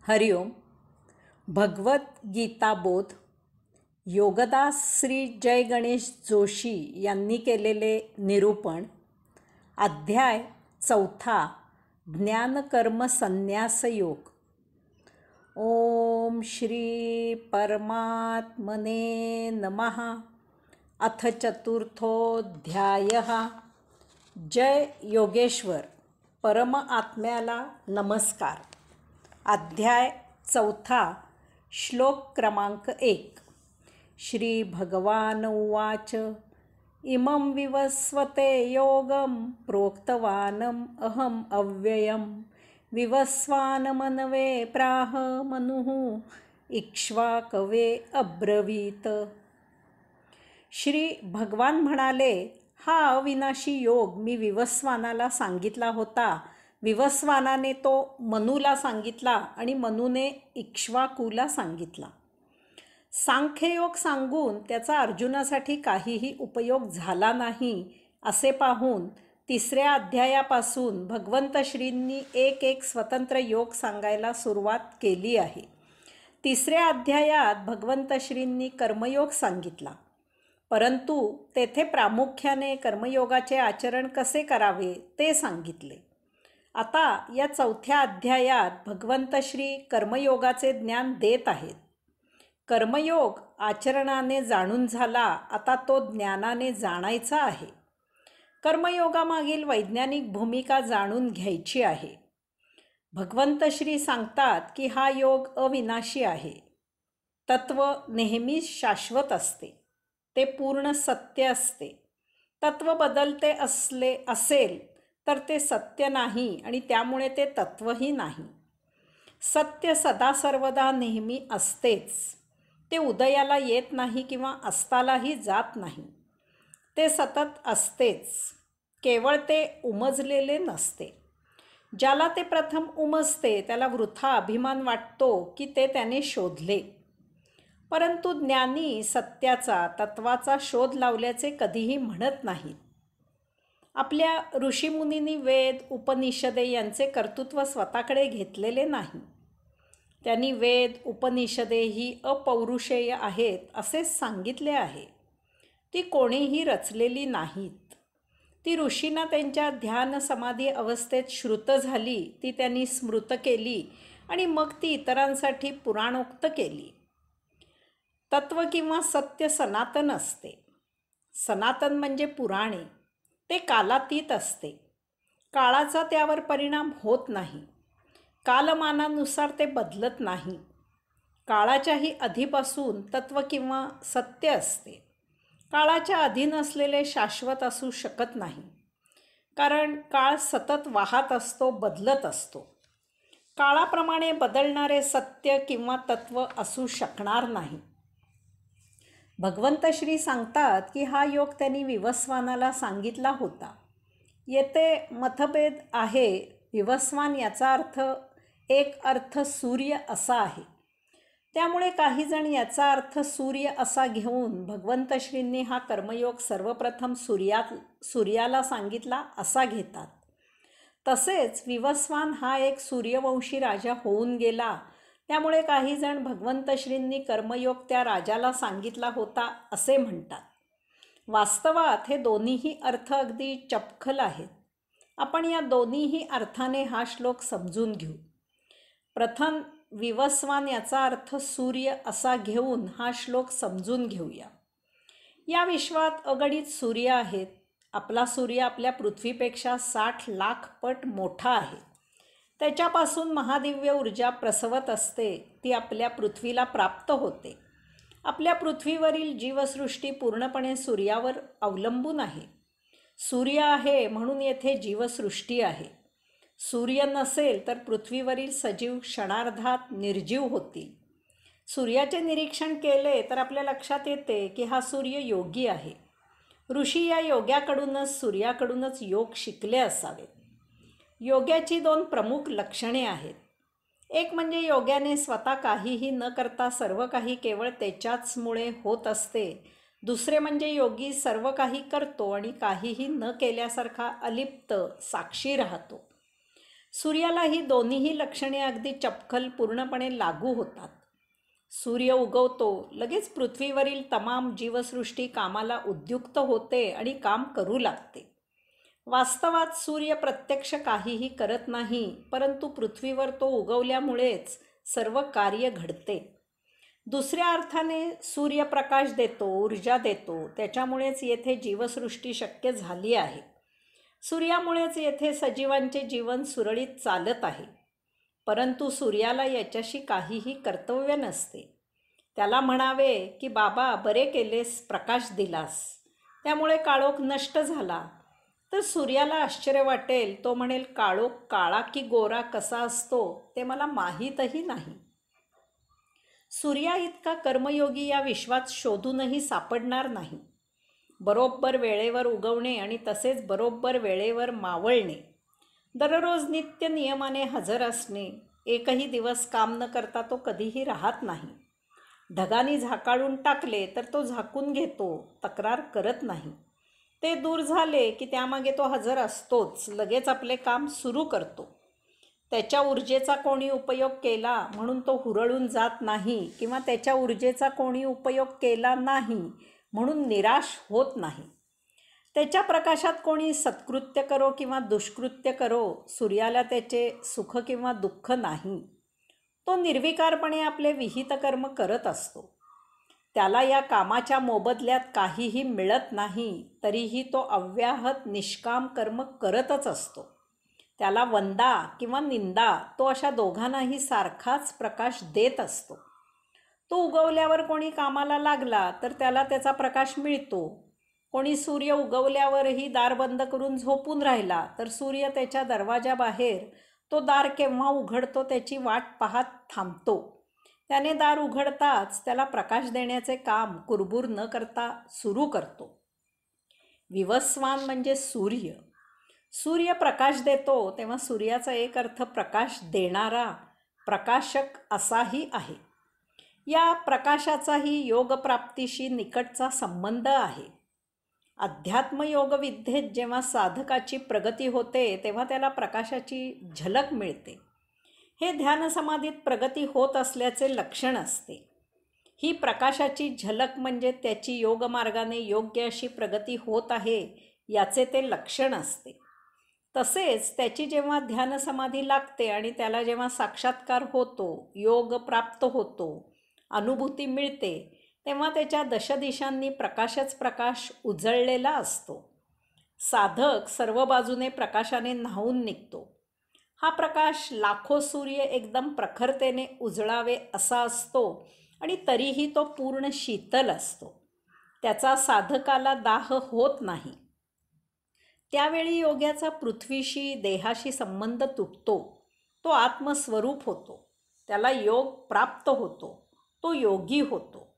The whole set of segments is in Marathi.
हरिओम. भगवद्गीताबोध योगदास श्री जय गणेश जोशी यांनी केलेले निरूपण. अध्याय 4. ज्ञानकर्म संन्यास योग. ओम श्री परमात्मने नमः. अथ चतुर्थोऽध्यायः. जय योगेश्वर. परम आत्म्याला नमस्कार. अध्याय 4. श्लोक क्रमांक 1. श्री भगवान उवाच. इमं विवस्वते योगं प्रोक्तवानम् अहम् अव्ययं विवस्वानमनवे प्राह मनुः इक्ष्वाकवे अब्रवीत. श्री भगवान म्हणाले, हा अविनाशी योग मी विवस्वानाला सांगितला होता. विवस्वानाने तो मनूला सांगितला आणि मनूने इक्ष्वाकूला सांगितला. सांख्ययोग सांगून त्याचा अर्जुनासाठी काहीही उपयोग झाला नाही असे पाहून 3ऱ्या अध्यायापासून भगवंत श्रींनी एक स्वतंत्र योग सांगायला सुरुवात केली आहे. 3ऱ्या अध्यायात भगवंत श्रींनी कर्मयोग सांगितला, परंतु तेथे प्रामुख्याने कर्मयोगाचे आचरण कसे करावे ते सांगितले. आता या 4थ्या अध्यायात भगवंत श्री कर्मयोगाचे ज्ञान देत आहेत. कर्मयोग आचरणाने जाणून झाला, आता तो ज्ञानाने जाणायचा आहे. कर्मयोगामागील वैज्ञानिक भूमिका जाणून घ्यायची आहे. भगवंत श्री सांगतात की हा योग अविनाशी आहे. तत्व नेहमी शाश्वत असते, ते पूर्ण सत्य असते. तत्व बदलते असेल तर ते सत्य नाही आणि त्यामुळे ते तत्वही नाही. सत्य सदा सर्वदा नेहमी असतेच. ते उदयाला येत नाही किंवा अस्तालाही जात नाही. ते सतत असतेच, केवळ ते उमजलेले नसते. ज्याला ते प्रथम उमजते त्याला वृथा अभिमान वाटतो की ते त्याने शोधले. परंतु ज्ञानी सत्याचा, तत्वाचा शोध लावल्याचे कधीही म्हणत नाहीत. आपल्या ऋषीमुनींनी वेद, उपनिषदे यांचे कर्तृत्व स्वतःकडे घेतलेले नाही. त्यांनी वेद, उपनिषदे ही अपौरुषेय आहेत असेच सांगितले आहे. ती कोणीही रचलेली नाहीत. ती ऋषींना त्यांच्या ध्यान समाधी अवस्थेत श्रुत झाली, ती त्यांनी स्मृत केली आणि मग ती इतरांसाठी पुराणोक्त केली. तत्व किंवा सत्य सनातन असते. सनातन म्हणजे पुराणे. ते कालातीत असते. काळाचा त्यावर परिणाम होत नाही. कालमानानुसार ते बदलत नाही. काळाच्याही आधीपासून तत्व किंवा सत्य असते. काळाच्या अधीन असलेले शाश्वत असू शकत नाही, कारण काळ सतत वाहत असतो, बदलत असतो. काळाप्रमाणे बदलणारे सत्य किंवा तत्व असू शकणार नाही. भगवंत श्री सांगतात की हा योग त्यांनी विवस्वानाला सांगितला होता. येथे मतभेद आहे. विवस्वान याचा एक अर्थ सूर्य असा आहे. त्यामुळे काही जण याचा अर्थ सूर्य असा घेऊन भगवंत श्रींनी हा कर्मयोग सर्वप्रथम सूर्याला सांगितला असा घेतात. तसेच विवस्वान हा एक सूर्यवंशी राजा होऊन गेला, त्यामुळे काही जण भगवंत श्रींनी कर्मयोग त्या राजाला सांगितला होता असे म्हणतात. वास्तवात हे दोन्हीही अर्थ अगदी चपखल आहेत. आपण या दोन्हीही अर्थाने हा श्लोक समजून घेऊ. प्रथम विवस्वान याचा अर्थ सूर्य असा घेऊन हा श्लोक समजून घेऊया. या विश्वात अगणित सूर्य आहेत. आपला सूर्य आपल्या पृथ्वीपेक्षा 60 लाख पट मोठा आहे. त्याच्यापासून महादिव्य ऊर्जा प्रसवत असते. ती आपल्या पृथ्वीला प्राप्त होते. आपल्या पृथ्वीवरील जीवसृष्टी पूर्णपणे सूर्यावर अवलंबून आहे. सूर्य आहे म्हणून येथे जीवसृष्टी आहे. सूर्य नसेल तर पृथ्वीवरील सजीव क्षणार्धात निर्जीव होतील. सूर्याचे निरीक्षण केले तर आपल्या लक्षात येते की हा सूर्य योगी आहे. ऋषी या योग्याकडूनच, सूर्याकडूनच योग शिकले असावेत. योग्याची 2 प्रमुख लक्षणे आहेत. एक म्हणजे योग्याने स्वतः काहीही न करता सर्व काही केवळ त्याच्याचमुळे होत असते. दुसरे म्हणजे योगी सर्व काही करतो आणि काहीही न केल्यासारखा अलिप्त साक्षी राहतो. सूर्याला ही दोन्हीही लक्षणे अगदी चपखल पूर्णपणे लागू होतात. सूर्य उगवतो, लगेच पृथ्वीवरील तमाम जीवसृष्टी कामाला उद्युक्त होते आणि काम करू लागते. वास्तवात सूर्य प्रत्यक्ष काहीही करत नाही, परंतु पृथ्वीवर तो उगवल्यामुळेच सर्व कार्य घडते. दुसऱ्या अर्थाने सूर्य प्रकाश देतो, ऊर्जा देतो, त्याच्यामुळेच येथे जीवसृष्टी शक्य झाली आहे. सूर्यामुळेच येथे सजीवांचे जीवन सुरळीत चालत आहे. परंतु सूर्याला याच्याशी काहीही कर्तव्य नसते. त्याला म्हणावे की बाबा बरे केलेस, प्रकाश दिलास, त्यामुळे काळोख नष्ट झाला, तर सूर्याला आश्चर्य वाटेल. तो म्हणेल काळोख काळा की गोरा कसा असतो ते मला माहीतही नाही. सूर्या इतका कर्मयोगी या विश्वात शोधूनही सापडणार नाही. बरोबर वेळेवर उगवणे आणि तसेच बरोबर वेळेवर मावळणे, दररोज नित्य नियमाने हजर असणे, एकही दिवस काम न करता तो कधीही राहत नाही. ढगांनी झाकाळून टाकले तर तो झाकून घेतो, तक्रार करत नाही. ते दूर झाले की त्यामागे तो हजर असतोच, लगेच आपले काम सुरू करतो. त्याच्या ऊर्जेचा कोणी उपयोग केला म्हणून तो हुरळून जात नाही, किंवा त्याच्या ऊर्जेचा कोणी उपयोग केला नाही म्हणून निराश होत नाही. त्याच्या प्रकाशात कोणी सत्कृत्य करो किंवा दुष्कृत्य करो, सूर्याला त्याचे सुख किंवा दुःख नाही. तो निर्विकारपणे आपले विहित कर्म करत असतो. त्याला या कामाच्या मोबदल्यात काहीही मिळत नाही, तरीही तो अव्याहत निष्काम कर्म करतच असतो. त्याला वंदा किंवा निंदा, तो अशा दोघांनाही सारखाच प्रकाश देत असतो. तो उगवल्यावर कोणी कामाला लागला तर त्याला त्याचा प्रकाश मिळतो. कोणी सूर्य उगवल्यावरही दार बंद करून झोपून राहिला तर सूर्य त्याच्या दरवाजाबाहेर तो दार केव्हा उघडतो त्याची वाट पाहत थांबतो. त्याने दार उघडताच त्याला प्रकाश देण्याचे काम कुरबुर न करता सुरू करतो. विवस्वान म्हणजे सूर्य. सूर्य प्रकाश देतो तेव्हा सूर्याचा एक अर्थ प्रकाश देणारा, प्रकाशक असाही आहे. या प्रकाशाचाही योगप्राप्तीशी निकटचा संबंध आहे. अध्यात्मयोग विद्येत जेव्हा साधकाची प्रगती होते तेव्हा त्याला प्रकाशाची झलक मिळते. हे ध्यानसमाधीत प्रगती होत असल्याचे लक्षण असते. ही प्रकाशाची झलक म्हणजे त्याची योगमार्गाने योग्य अशी प्रगती होत आहे याचे ते लक्षण असते. तसेच त्याची जेव्हा ध्यानसमाधी लागते आणि त्याला जेव्हा साक्षात्कार होतो, योग प्राप्त होतो, अनुभूती मिळते, तेव्हा त्याच्या दशदिशांनी प्रकाशच प्रकाश उजळलेला असतो. साधक सर्व बाजूने प्रकाशाने न्हाऊन निघतो. हा प्रकाश लाखो सूर्य एकदम प्रखरतेने उजळावे असा असतो आणि तरीही तो पूर्ण शीतल असतो. त्याचा साधकाला दाह होत नाही. त्यावेळी योग्याचा पृथ्वीशी, देहाशी संबंध तुटतो. तो आत्मस्वरूप होतो. त्याला योग प्राप्त होतो. तो योगी होतो.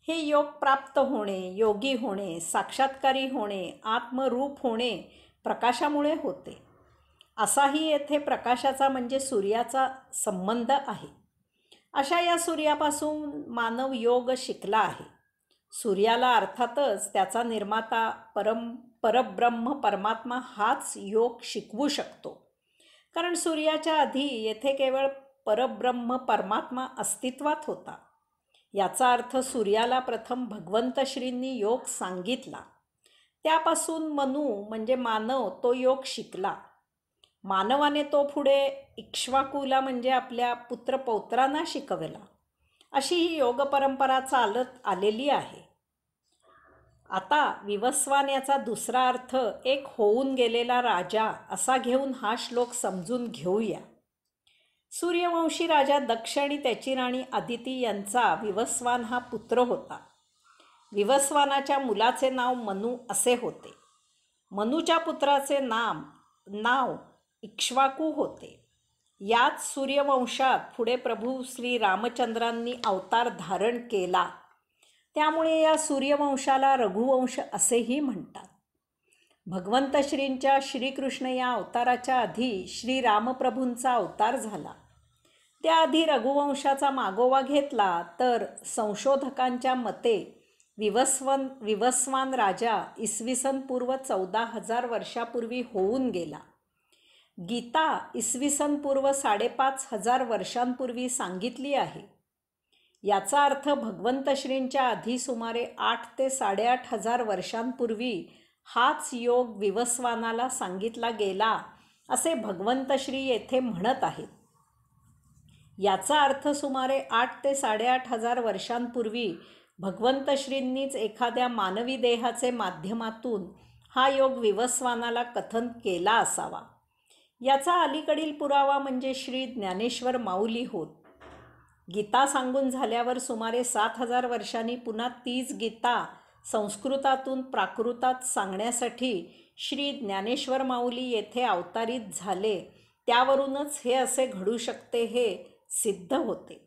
हे योग प्राप्त होणे, योगी होणे, साक्षात्कारी होणे, आत्मरूप होणे प्रकाशामुळे होते. असाही येथे प्रकाशाचा म्हणजे सूर्याचा संबंध आहे. अशा या सूर्यापासून मानव योग शिकला आहे. सूर्याला अर्थातच त्याचा निर्माता परब्रह्म परमात्मा हाच योग शिकवू शकतो. कारण सूर्याच्या आधी येथे केवळ परब्रह्म परमात्मा अस्तित्वात होता. याचा अर्थ सूर्याला प्रथम भगवंत श्रींनी योग सांगितला. त्यापासून मनु म्हणजे मानव तो योग शिकला. मानवाने तो पुढे इक्ष्वाकूला म्हणजे आपल्या पुत्रपौत्रांना शिकवला. अशी ही योग परंपरा चालत आलेली आहे. आता विवस्वान याचा दुसरा अर्थ एक होऊन गेलेला राजा असा घेऊन हा श्लोक समजून घेऊया. सूर्यवंशी राजा दक्ष आणि त्याची राणी अदिती यांचा विवस्वान हा पुत्र होता. विवस्वानाच्या मुलाचे नाव मनु असे होते. मनुच्या पुत्राचे नाव इक्ष्वाकू होते. याच सूर्यवंशात पुढे प्रभू श्री रामचंद्रांनी अवतार धारण केला. त्यामुळे या सूर्यवंशाला रघुवंश असेही म्हणतात. भगवंत श्रींच्या श्रीकृष्ण या अवताराच्या आधी श्रीरामप्रभूंचा अवतार झाला. त्याआधी रघुवंशाचा मागोवा घेतला तर संशोधकांच्या मते विवस्वान राजा इसवी सन पूर्व 14,000 वर्षापूर्वी होऊन गेला. गीता इसवी सन पूर्व 5,500 वर्षांपूर्वी सांगितली आहे. याचा अर्थ भगवंत श्रींच्या आधी सुमारे 8 ते 8,500 वर्षांपूर्वी हाच योग विवस्वानाला सांगितला गेला असे भगवंत श्री येथे म्हणत आहेत. याचा अर्थ सुमारे 8 ते 8,500 वर्षांपूर्वी भगवंत श्रींनीच एखाद्या मानवी देहाचे माध्यमातून हा योग विवस्वानाला कथन केला असावा. याचा अलीकडील पुरावा म्हणजे श्री ज्ञानेश्वर माऊली होत. गीता सांगून झाल्यावर सुमारे 7,000 वर्षांनी पुन्हा तीच गीता संस्कृतातून प्राकृतात सांगण्यासाठी श्री ज्ञानेश्वर माऊली येथे अवतारित झाले. त्यावरूनच हे असे घडू शकते हे सिद्ध होते.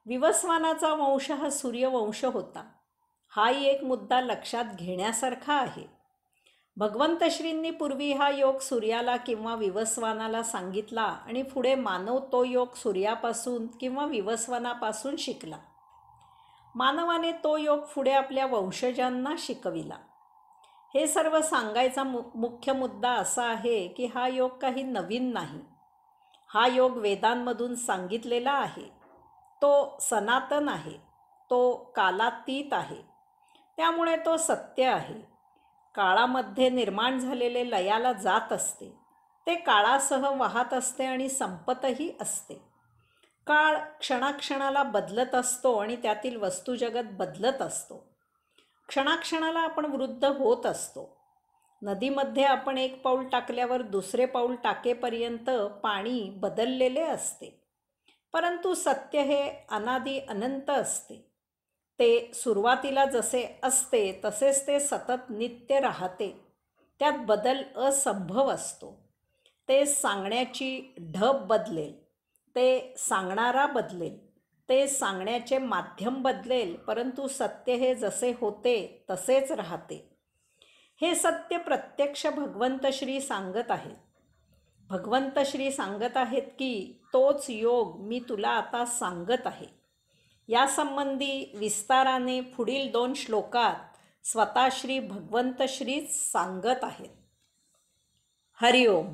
विवस्वानाचा वंश हा सूर्यवंश होता. हाही एक मुद्दा लक्षात घेण्यासारखा आहे. भगवंत श्रींनी पूर्वी हा योग सूर्याला किंवा विवस्वानाला सांगितला आणि पुढे मानव तो योग सूर्यापासून किंवा विवस्वानापासून शिकला. मानवाने तो योग पुढे आपल्या वंशजांना शिकविला. हे सर्व सांगायचा मुख्य मुद्दा असा आहे की हा योग काही नवीन नाही. हा योग वेदांमधून सांगितलेला आहे. तो सनातन आहे. तो कालातीत आहे. त्यामुळे तो सत्य आहे. काळामध्ये निर्माण झालेले लयाला जात असते. ते काळासह वाहत असते आणि संपतही असते. काळ क्षणाक्षणाला बदलत असतो आणि त्यातील वस्तुजगत बदलत असतो. क्षणाक्षणाला आपण वृद्ध होत असतो. नदीमध्ये आपण एक पाऊल टाकल्यावर दुसरे पाऊल टाकेपर्यंत पाणी बदललेले असते. परंतु सत्य हे अनादी अनंत असते. ते सुरुवातीला जसे असते तसेच ते सतत नित्य राहते. त्यात बदल असंभव असतो. ते सांगण्याची ढब बदलेल. ते सांगणारा बदलेल. ते सांगण्याचे माध्यम बदलेल. परंतु सत्य हे जसे होते तसेच राहते. हे सत्य प्रत्यक्ष भगवंत श्री सांगत आहेत. भगवंत श्री सांगत आहेत की तोच योग मी तुला आता सांगत आहे. यासंबंधी विस्ताराने पुढील 2 श्लोकात स्वतः श्री भगवंत श्रीच सांगत आहेत. हरिओम.